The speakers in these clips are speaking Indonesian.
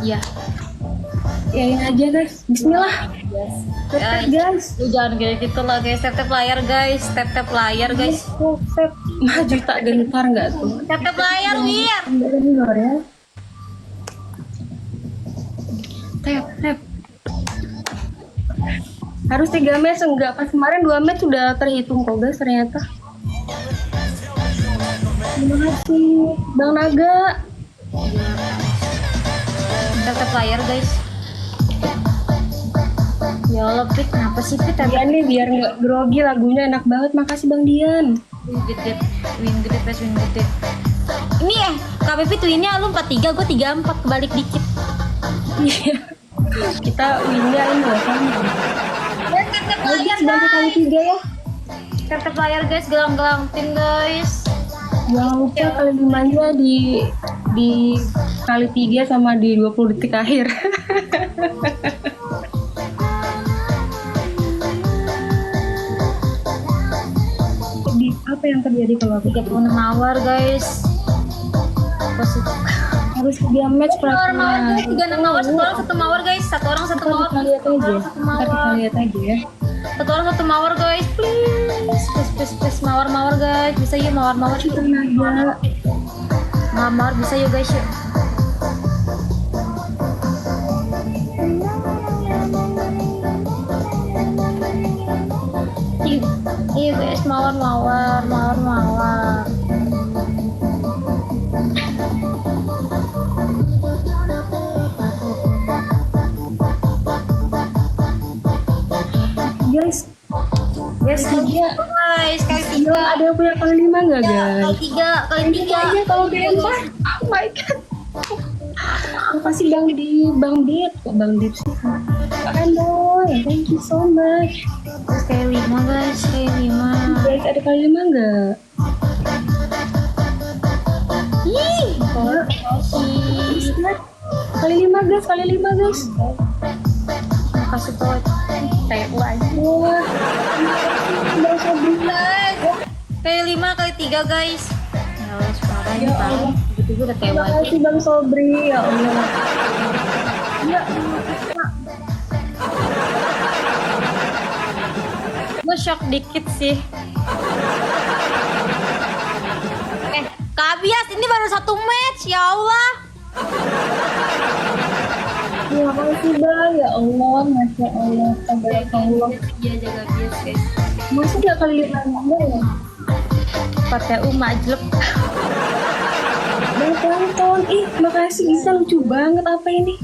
Iya. Yain aja guys. Bismillah. Yes. Guys. Lu jangan kayak gitu lah guys. Tap layar guys. Tap layar guys. Tap. Maju tak gentar nggak tuh? Tap layar Wir. Gentar ya. Tap. Harus 3 match enggak? Pas kemarin 2 match sudah terhitung kok guys ternyata. Terima kasih Bang Naga. Tap layar guys. Ya Allah Pit, kenapa sih Pit? Dian nih biar nggak grogi, lagunya enak banget. Makasih Bang Dian. Win gede, guys, win gede. Ini ya, KBP twinnya lu 43, gue 34, kebalik dikit. Iya. Kita winnya ini loh kan. Tap layar Bantu kali 3 ya. Tap layar guys, gelang-gelang tim guys. Jangan lupa kali 5-nya di kali 3 sama di 20 detik akhir. Apa yang terjadi kalau aku 36 hour guys. Positif. harus 3 match Mawar peraturan. 36 hour, satu mawar guys. Satu orang satu mawar. Kita lihat aja. Kita lihat aja ya. Satu orang satu mawar guys. Please. Mawar guys. Bisa yuk mawar. Kita naga. Mawar bisa yuk guys yuk. Iya guys, mawar. Guys, Tiga guys, kali 3. ada yang punya kali 5 nggak guys? Kali tiga. Aja kalau dilempar. Oh my god. Makasih Bang Dit sih. Keren boy, thank you so much. Terus kali 5 guys, Guys, ada kali 5 nggak? Ih, Kali 5 guys. makasih tuh. Kayak lagi. Wah, Bang Sobri. Kali 5 kali 3 guys. Ya Allah, parah ini parah. Tiba-tiba udah kayak Terima wajib. kasih Bang Sobri, ya Allah. Ya, Gue shock dikit sih. Kak Bias, ini baru 1 match, ya Allah. terima kasih Bang, ya Allah, masya Allah, tabarakallah. Iya, jaga Bias guys. Masa nggak kali 5 enggak ya? PTU majlep. Bang Tonton, makasih Isa, lucu banget apa ini?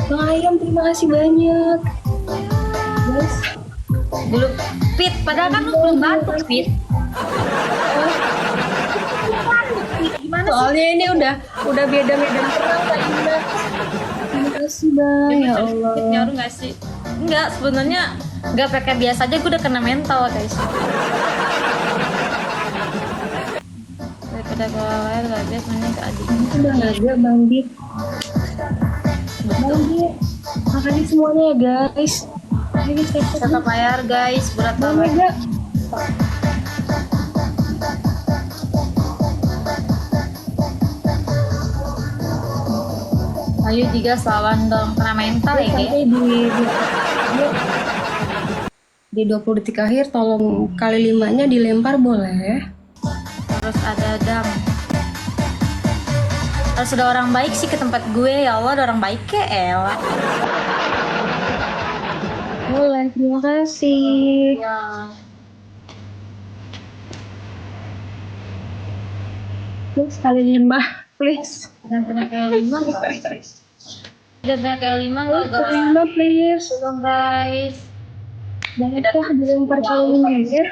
Bang Ayam, terima kasih banyak. Guys, Belum Pit, padahal kan lu belum batuk Pit. Gimana sih? soalnya ini udah beda medan perang Kak Indah. Terima kasih Bang, ya Allah. Pit nyaru gak sih? Enggak, sebenarnya enggak pakai biasa aja gue udah kena mental guys. Daripada kalau lain gak bias mainnya ke adik. Udah nggak ada Bang Dit. Bang Dit, makasih semuanya ya guys. Ini Tetap layar guys, berat Bang banget. Mega. Ayo juga lawan dong, kena mental ya guys. Sampai di 20 detik akhir tolong kali 5-nya dilempar boleh. Terus ada dam. Harus ada orang baik sih ke tempat gue, ya Allah, ada orang baik ke Ella. Boleh, terima kasih. Ya. Please kali 5, please. Dan kena kayak 5 guys. Dan kena kayak 5 Kali 5 please. Tolong guys. Jangan dilempar kali 5 ya.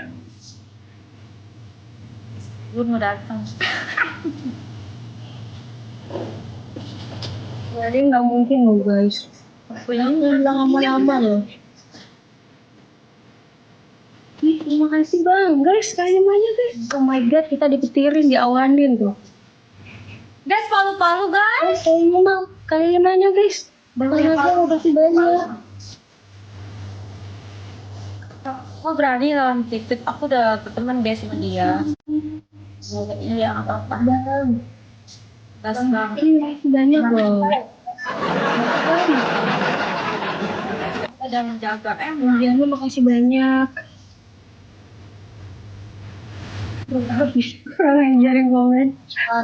Gue mau datang. Jadi nggak mungkin loh guys. Punya Bilang lama-lama loh. Terima kasih Bang. Guys, kali 5-nya guys. Oh my god, kita dipetirin, diawanin tuh. guys, palu-palu guys. Kali 5-nya guys. Bang Naga, makasih banyak. Aku berani lawan TikTok. Aku udah berteman biasa sama dia. Iya, nggak apa-apa. Bang, Gas banget. ini banyak loh. Ada menjaga Iya, makasih banyak. Habis kurang ajar yang komen.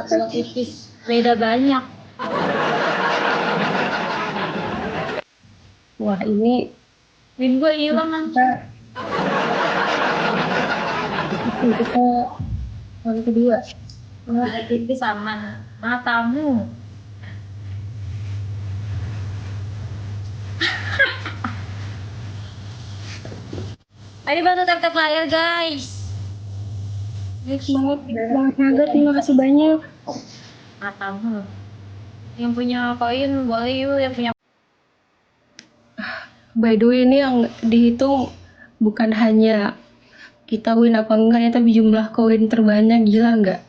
Kalau tipis beda banyak. Wah, ini Win gue hilang kan. kita yang kedua. Beda tipis aman. Matamu. Ayo bantu tap-tap layar guys. Semangat, Bang Naga, terima kasih banyak. Matamu. Yang punya koin boleh yuk, yang punya. By the way, ini yang dihitung bukan hanya kita win apa enggak ya, tapi jumlah koin terbanyak. Gila nggak?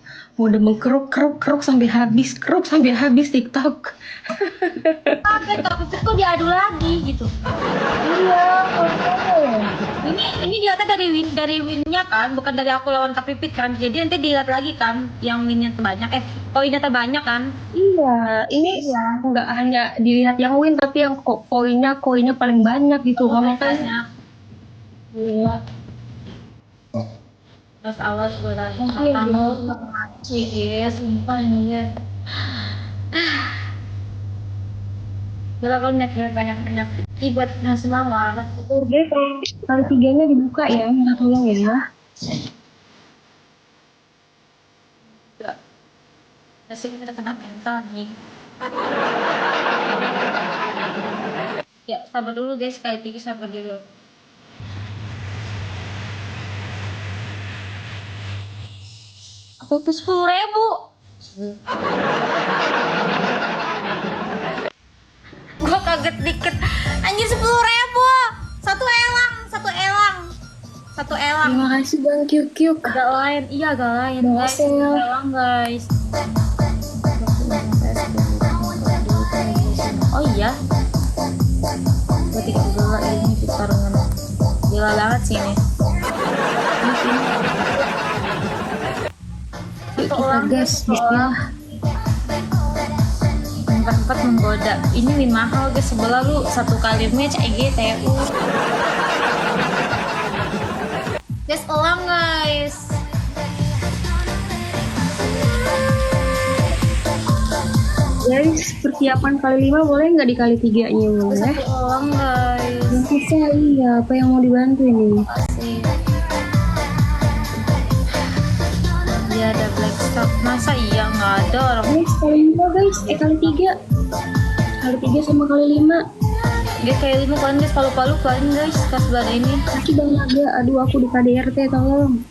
Udah mengkeruk sampai habis TikTok. Kaget tapi kok diadu lagi gitu. Iya, Ini dilihatnya dari winnya kan, bukan dari aku lawan Kak Pipit kan. Jadi nanti dilihat lagi kan yang winnya terbanyak, koinnya terbanyak kan. iya, ini nggak hanya dilihat yang win, tapi yang koinnya paling banyak gitu. Makanya Banyak. iya. Terus awas gue lagi Makasih, kamu Bro. ya, sumpah ini ya. Bila kau banyak buat nasi mawar. Oke, kali tiganya dibuka ya, minta tolong ya. Nasi kita kena mental nih. Ya sabar dulu guys, kali tiga sabar dulu. Apa itu 10.000? Gua kaget dikit. Anjir 10.000. Satu elang, satu elang. Satu elang. Terima kasih Bang Kyuk. Agak lain, iya agak lain guys. Makasih ya. Elang guys. Oh iya. Gua tidak gila ini pertarungan. Gila banget sih ini. Yuk kita gas, bismillah. Empat menggoda. Ini win mahal guys, sebelah lu satu kali match EGTU. Guys, elang guys. Guys, persiapan kali 5 boleh nggak dikali 3-nya boleh? Satu elang guys. Yang bisa iya, apa yang mau dibantu ini? Kasih. Dia ada black stock. Masa iya nggak ada orang? Guys, kali 5 guys, kali 3. Kali 3 sama kali 5. Dia kayak 5 kan guys, palu-palu kan guys, kas belada ini. Kaki Bang Naga, aduh aku di KDRT tolong.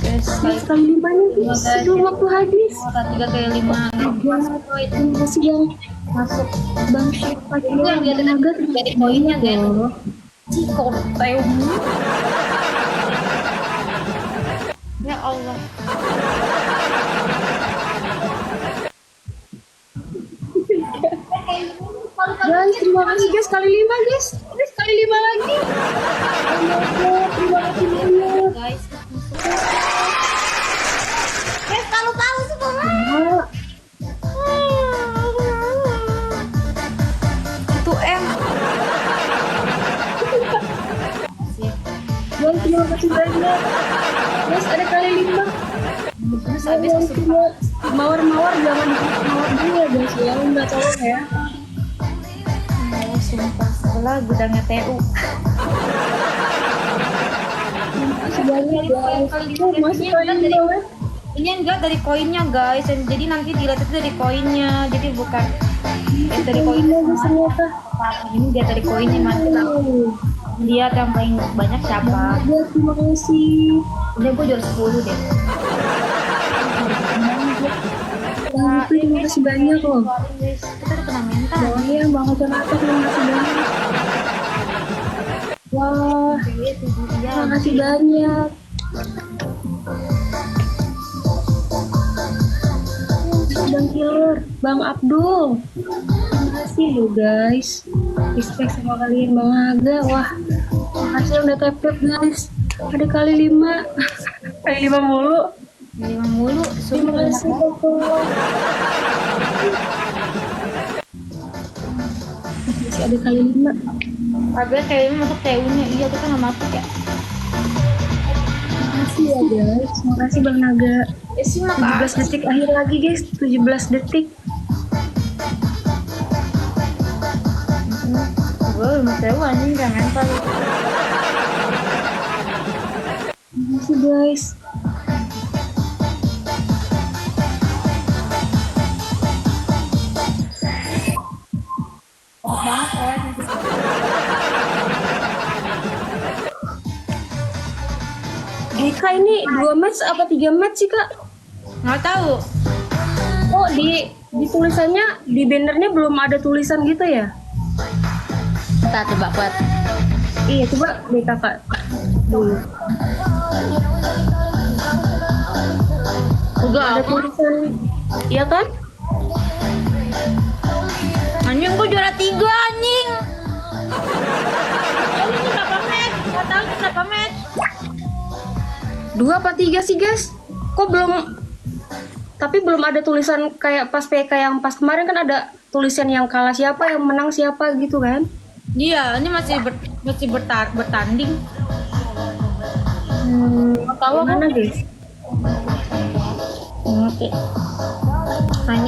Guys, Guys, kali 5 nya guys, sebelum waktu habis. 3 kayak 5. Terima kasih Bang. Masuk. Bang siapa Itu yang dia Bang Naga dari poinnya guys. loh. Cikok tayo. Ya Allah. Guys, terima kasih guys, kali 5 guys. Guys, kali 5 lagi. Terima kasih banyak. Guys, guys palu-palu semua. Ah, Itu M. Guys, terima kasih banyak. Guys, ada kali 5. Terus habis Guys, mawar jangan mawar dulu ya guys ya. Enggak tolong ya. mau sumpah sebelah gudangnya TU. Terima kasih banyak guys. Masih kali 5 ya. Ini enggak dari koinnya guys, jadi nanti dilihat itu dari koinnya, jadi bukan dari koinnya guys ternyata. ini dia dari koinnya nanti lah. Dia yang paling banyak siapa? Ya, terima kasih. Udah gue juara 10 deh. Terima kasih banyak loh. Kita udah kena mental. Iya, Bang Jonathan, terima kasih banyak. Wah, terima kasih banyak. Bang Killer, Bang Abdul. Terima kasih loh guys. Respect sama kalian Bang Aga. Wah, makasih udah tap-tap guys. Ada kali 5. Kali 5 mulu. 5 mulu. Terima kasih Bapak. ada kali 5. Abis kayaknya masuk TU-nya. Iya, kita nggak masuk ya. Makasih ya guys, makasih Bang Naga. Ya sih, 17 detik akhir lagi guys, 17 detik. Gue belum TU anjing, gak mental. Makasih guys. Oh, banget ya. Kak ini 2 match apa 3 match sih Kak? Nggak tahu. Oh di tulisannya, di bannernya belum ada tulisan gitu ya? Kita coba buat. Iya coba deh kakak dulu. Udah Ada aku. tulisan, iya kan? Anjing, gue juara 3 anjing. Ini berapa match? Nggak tahu ini berapa match. 2 apa 3 sih guys? Kok belum? Tapi belum ada tulisan kayak pas PK yang pas kemarin kan ada tulisan yang kalah siapa, yang menang siapa gitu kan? Iya, ini masih bertanding. Tahu mana guys? Oke. Nah, ini